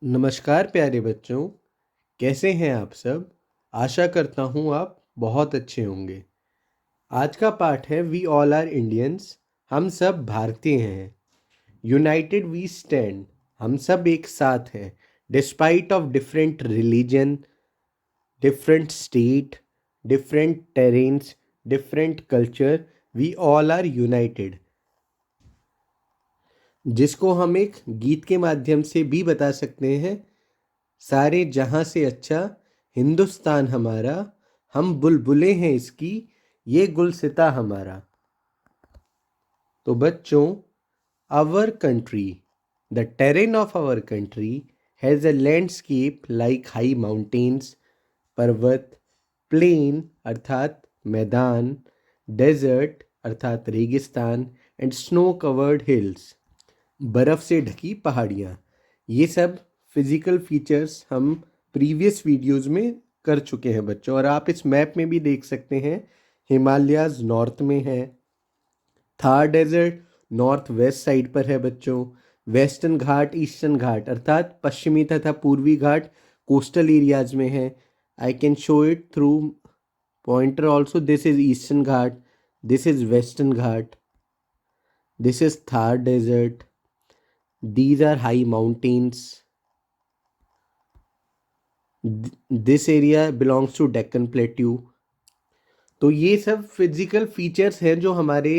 नमस्कार प्यारे बच्चों, कैसे हैं आप सब। आशा करता हूँ आप बहुत अच्छे होंगे। आज का पाठ है वी ऑल आर इंडियंस। हम सब भारतीय हैं। यूनाइटेड वी स्टैंड, हम सब एक साथ हैं। Despite of different religion, different state, different terrains, different culture, we all are united. जिसको हम एक गीत के माध्यम से भी बता सकते हैं। सारे जहां से अच्छा हिंदुस्तान हमारा, हम बुलबुलें हैं इसकी, ये गुलसिता हमारा। तो बच्चों, our country, the terrain of our country has a landscape like high mountains, पर्वत, प्लेन अर्थात मैदान, डेजर्ट अर्थात रेगिस्तान, एंड स्नो कवर्ड हिल्स, बर्फ़ से ढकी पहाड़ियाँ। ये सब फिज़िकल फीचर्स हम प्रीवियस वीडियोस में कर चुके हैं बच्चों, और आप इस मैप में भी देख सकते हैं। हिमालयाज़ नॉर्थ में है, Thar desert north west side पर है बच्चों, वेस्टर्न घाट ईस्टर्न घाट अर्थात पश्चिमी तथा पूर्वी घाट कोस्टल एरियाज में है। I can show it through pointer also. This is eastern Ghat, this is western Ghat, this is Thar desert, these are high mountains, this area belongs to Deccan Plateau। तो ये सब फिजिकल फीचर्स हैं जो हमारे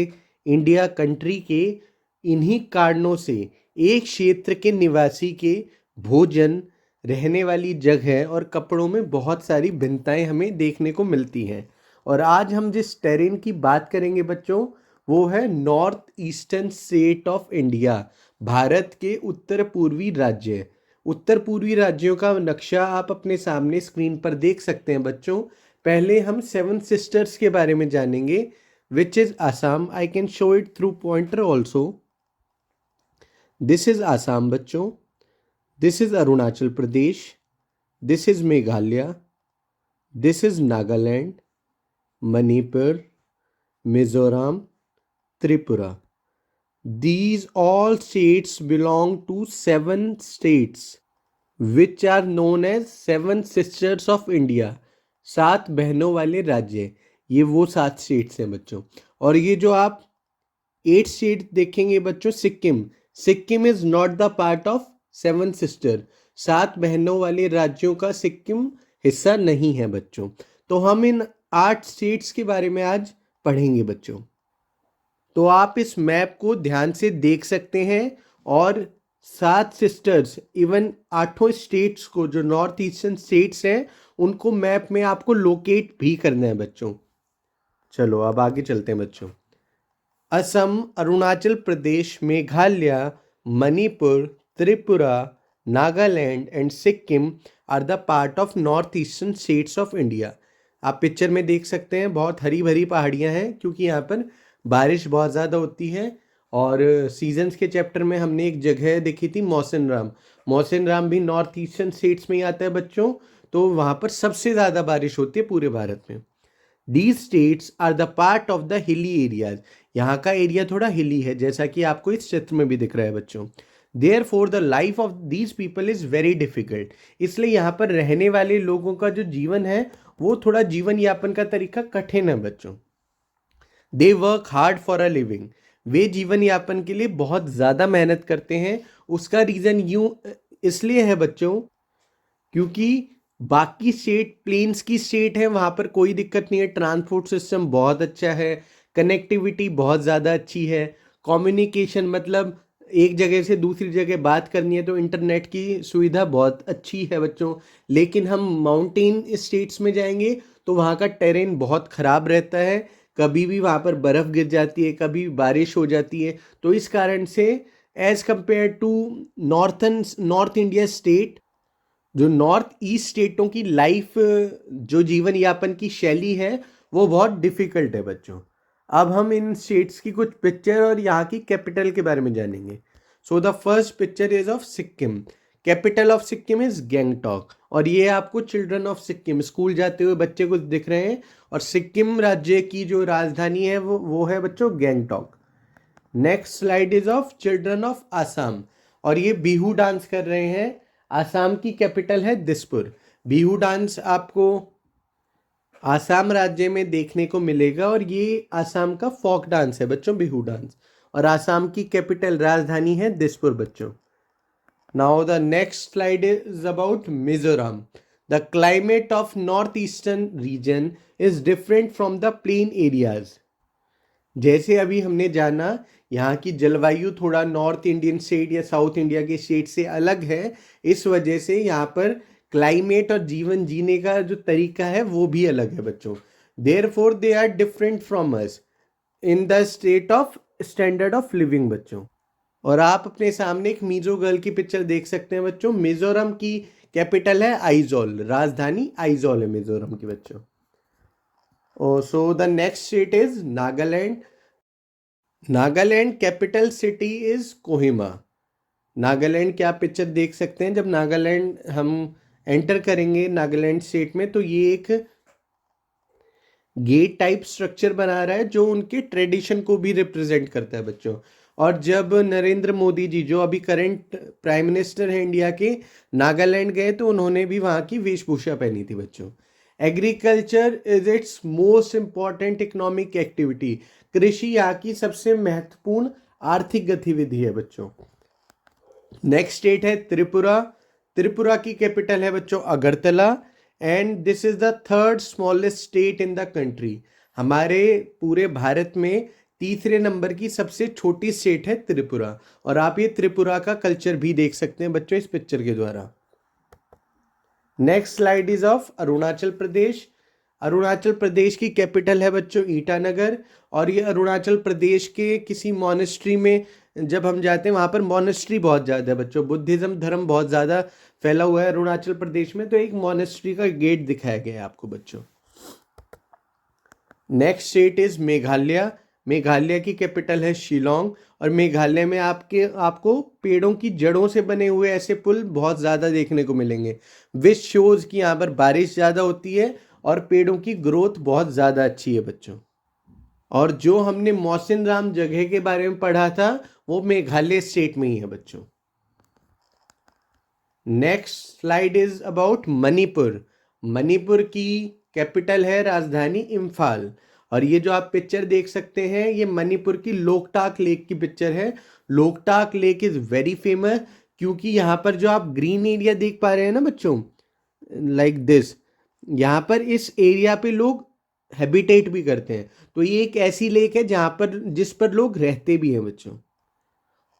इंडिया कंट्री के इन्हीं कारणों से एक क्षेत्र के निवासी के भोजन, रहने वाली जगह और कपड़ों में बहुत सारी भिन्नताएं हमें देखने को मिलती हैं। और आज हम जिस टेरेन की बात करेंगे बच्चों, वो है north eastern state of India, Bharat के उत्तर पूर्वी राज्य। उत्तर पूर्वी राज्यों का नक्शा आप अपने सामने स्क्रीन पर देख सकते हैं बच्चों। पहले हम सेवन सिस्टर्स के बारे में जानेंगे, which is Assam. I can show it through pointer also. This is Assam बच्चों, this is Arunachal Pradesh, this is Meghalaya, this is Nagaland, Manipur, Mizoram, Tripura. These all states belong to seven states which are known as seven sisters of India। सात बहनों वाले राज्य, ये वो सात states हैं बच्चों। और ये जो आप एट स्टेट देखेंगे बच्चों, Sikkim, Sikkim is not the part of seven sister. सात बहनों वाले राज्यों का सिक्किम हिस्सा नहीं है बच्चों। तो हम इन आठ स्टेट्स के बारे में आज पढ़ेंगे बच्चों। तो आप इस मैप को ध्यान से देख सकते हैं, और सात सिस्टर्स इवन आठों स्टेट्स को, जो नॉर्थ ईस्टर्न स्टेट्स हैं, उनको मैप में आपको लोकेट भी करना है बच्चों। चलो अब आगे चलते हैं बच्चों। Assam, Arunachal Pradesh, Meghalaya, Manipur, Tripura, Nagaland and Sikkim are the part of north eastern states of India. आप पिक्चर में देख सकते हैं, बहुत हरी भरी पहाड़ियां हैं क्योंकि यहाँ पर बारिश बहुत ज़्यादा होती है। और सीजन्स के चैप्टर में हमने एक जगह देखी थी, मौसिन राम। मौसिन राम भी नॉर्थ ईस्टर्न स्टेट्स में ही आता है बच्चों। तो वहाँ पर सबसे ज़्यादा बारिश होती है पूरे भारत में। These states are the part of the hilly areas। यहाँ का एरिया थोड़ा हिली है, जैसा कि आपको इस चित्र में भी दिख रहा है बच्चों। Therefore the life of these people is very difficult। इसलिए यहाँ पर रहने वाले लोगों का जो जीवन है, वो थोड़ा जीवन यापन का तरीका कठिन है बच्चों। They work hard for a living. वे जीवन यापन के लिए बहुत ज़्यादा मेहनत करते हैं। उसका रीज़न यूं इसलिए है बच्चों, क्योंकि बाकी स्टेट प्लेन्स की स्टेट है, वहाँ पर कोई दिक्कत नहीं है, ट्रांसपोर्ट सिस्टम बहुत अच्छा है, कनेक्टिविटी बहुत ज़्यादा अच्छी है, कम्युनिकेशन मतलब एक जगह से दूसरी जगह बात करनी है तो इंटरनेट की सुविधा बहुत अच्छी है बच्चों। लेकिन हम माउंटेन स्टेट्स में जाएंगे तो वहाँ का टेरेन बहुत ख़राब रहता है, कभी भी वहाँ पर बर्फ़ गिर जाती है, कभी बारिश हो जाती है। तो इस कारण से as compare to north India state, जो नॉर्थ ईस्ट स्टेटों की लाइफ, जो जीवन यापन की शैली है, वो बहुत डिफिकल्ट है बच्चों। अब हम इन स्टेट्स की कुछ पिक्चर और यहाँ की कैपिटल के बारे में जानेंगे। So the first picture is of Sikkim. Capital of Sikkim is Gangtok. और ये आपको चिल्ड्रन ऑफ सिक्किम स्कूल जाते हुए बच्चे कुछ दिख रहे हैं। और सिक्किम राज्य की जो राजधानी है वो है बच्चों Gangtok. Next slide is of children of Assam. और ये बिहू डांस कर रहे हैं। आसाम की कैपिटल है दिसपुर। बिहू डांस आपको आसाम राज्य में देखने को मिलेगा और ये आसाम का फोक डांस है बच्चों, बिहू डांस। और आसाम की कैपिटल राजधानी है दिसपुर बच्चों। Now the next slide is about Mizoram. The climate of north eastern reason is different from the plain areas. जैसे अभी हमने जाना, यहाँ की जलवायु थोड़ा नॉर्थ इंडियन स्टेट या साउथ इंडिया के स्टेट से अलग है। इस वजह से यहाँ पर क्लाइमेट और जीवन जीने का जो तरीका है वो भी अलग है बच्चों। Therefore they are different from us in the state of standard of living बच्चों। और आप अपने सामने एक मिजो गर्ल की पिक्चर देख सकते हैं बच्चों। मिजोरम की कैपिटल है आइजोल, राजधानी आइजोल है मिजोरम की बच्चों। So the next state is Nagaland. Nagaland capital city is Kohima. Nagaland की आप पिक्चर देख सकते हैं। जब नागालैंड हम एंटर करेंगे नागालैंड स्टेट में, तो ये एक गेट टाइप स्ट्रक्चर बना रहा है जो उनके ट्रेडिशन को भी रिप्रेजेंट करता है बच्चों। और जब नरेंद्र मोदी जी, जो अभी करंट प्राइम मिनिस्टर हैं इंडिया के, नागालैंड गए तो उन्होंने भी वहाँ की वेशभूषा पहनी थी बच्चों। Agriculture is it's most important economic activity. कृषि यहाँ की सबसे महत्वपूर्ण आर्थिक गतिविधि है बच्चों। नेक्स्ट स्टेट है त्रिपुरा। त्रिपुरा की कैपिटल है बच्चों Agartala and this is the third smallest state in the country. हमारे पूरे भारत में तीसरे नंबर की सबसे छोटी स्टेट है त्रिपुरा। और आप ये त्रिपुरा का कल्चर भी देख सकते हैं बच्चों इस पिक्चर के द्वारा। Next slide is of Arunachal Pradesh. Arunachal Pradesh की कैपिटल है बच्चों ईटानगर। और ये अरुणाचल प्रदेश के किसी मॉनेस्ट्री में जब हम जाते हैं, वहाँ पर मॉनेस्ट्री बहुत ज़्यादा है बच्चों। बुद्धिज़्म धर्म बहुत ज़्यादा फैला हुआ है अरुणाचल प्रदेश में, तो एक मॉनेस्ट्री का गेट दिखाया गया है आपको बच्चों। Next state is Meghalaya. Meghalaya की कैपिटल है शिलोंग। और मेघालय में आपको पेड़ों की जड़ों से बने हुए ऐसे पुल बहुत ज़्यादा देखने को मिलेंगे, विच शोज कि यहाँ पर बारिश ज़्यादा होती है और पेड़ों की ग्रोथ बहुत ज़्यादा अच्छी है बच्चों। और जो हमने मौसिनराम जगह के बारे में पढ़ा था वो मेघालय स्टेट में ही है बच्चों। Next slide is about Manipur. Manipur की कैपिटल है राजधानी इम्फाल। और ये जो आप पिक्चर देख सकते हैं ये मणिपुर की लोकटाक लेक की पिक्चर है। Loktak lake is very famous क्योंकि यहाँ पर जो आप ग्रीन एरिया देख पा रहे हैं ना बच्चों, लाइक दिस, यहाँ पर इस एरिया पे लोग हैबिटेट भी करते हैं। तो ये एक ऐसी लेक है जहाँ पर जिस पर लोग रहते भी हैं बच्चों।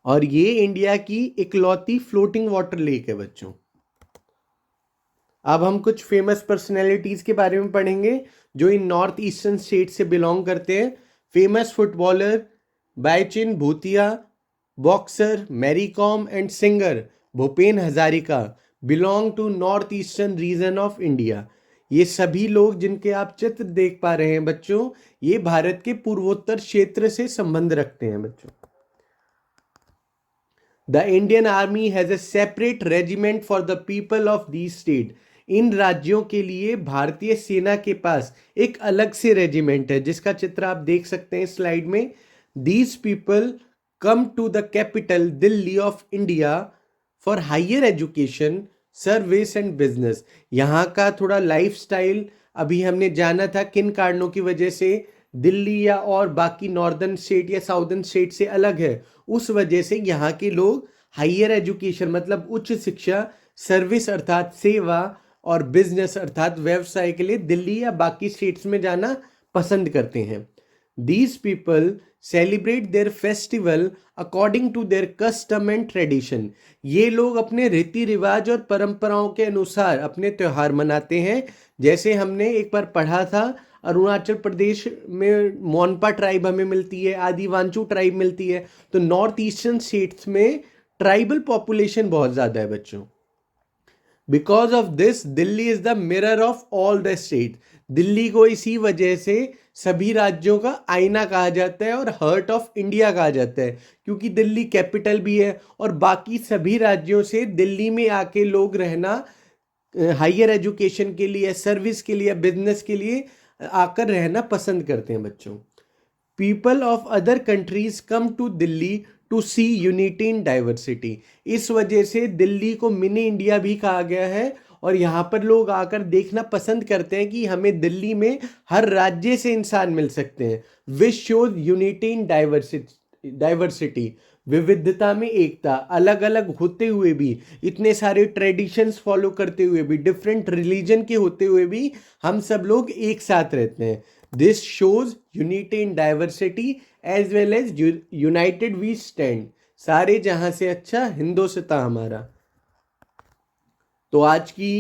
और ये इंडिया की इकलौती फ्लोटिंग वाटर लेक है बच्चों। अब हम कुछ फेमस पर्सनैलिटीज के बारे में पढ़ेंगे जो इन नॉर्थ ईस्टर्न स्टेट से बिलोंग करते हैं। फेमस फुटबॉलर बायचिन Bhutia, boxer Mary Kom and singer Bhupen Hazarika belong to north eastern region of India. ये सभी लोग जिनके आप चित्र देख पा रहे हैं बच्चों, ये भारत के पूर्वोत्तर क्षेत्र से संबंध रखते हैं बच्चों। The Indian army has a separate regiment for the people of the state. इन राज्यों के लिए भारतीय सेना के पास एक अलग से रेजिमेंट है जिसका चित्र आप देख सकते हैं स्लाइड में। These people come to the capital Delhi of India for higher education, service and business. यहाँ का थोड़ा लाइफस्टाइल अभी हमने जाना था किन कारणों की वजह से दिल्ली या और बाकी नॉर्दर्न स्टेट या साउदर्न स्टेट से अलग है। उस वजह से यहाँ के लोग हायर एजुकेशन मतलब उच्च शिक्षा, सर्विस अर्थात सेवा और बिजनेस अर्थात व्यवसाय के लिए दिल्ली या बाकी स्टेट्स में जाना पसंद करते हैं। These people celebrate their festival according to their custom and tradition. ये लोग अपने रीति रिवाज और परंपराओं के अनुसार अपने त्यौहार मनाते हैं। जैसे हमने एक बार पढ़ा था अरुणाचल प्रदेश में मोनपा ट्राइब हमें मिलती है, आदिवांचू ट्राइब मिलती है। तो नॉर्थ ईस्टर्न स्टेट्स में ट्राइबल पॉपुलेशन बहुत ज़्यादा है बच्चों। Because of this Delhi is the mirror of all the state. Delhi को इसी वजह से सभी राज्यों का आईना कहा जाता है और हार्ट ऑफ इंडिया कहा जाता है क्योंकि दिल्ली कैपिटल भी है और बाकी सभी राज्यों से दिल्ली में आके लोग रहना हायर एजुकेशन के लिए, सर्विस के लिए, बिजनेस के लिए आकर रहना पसंद करते हैं बच्चों। People of other countries come to Delhi to see unity in diversity. इस वजह से दिल्ली को मिनी इंडिया भी कहा गया है और यहाँ पर लोग आकर देखना पसंद करते हैं कि हमें दिल्ली में हर राज्य से इंसान मिल सकते हैं। Which shows unity in diversity, विविधता में एकता। अलग अलग होते हुए भी, इतने सारे ट्रेडिशंस फॉलो करते हुए भी, डिफरेंट रिलीजन के होते हुए भी हम सब लोग एक साथ रहते हैं। This shows unity in diversity as well as united we stand. सारे जहां से अच्छा हिंदुस्तान हमारा। तो आज की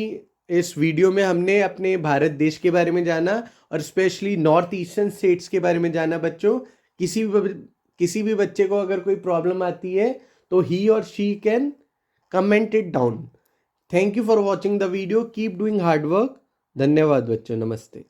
इस वीडियो में हमने अपने भारत देश के बारे में जाना और स्पेशली नॉर्थ ईस्टर्न स्टेट्स के बारे में जाना। बच्चों, किसी भी बच्चे को अगर कोई प्रॉब्लम आती है तो ही और she can comment it down. Thank you for watching the video, keep doing hard work. धन्यवाद बच्चों, नमस्ते।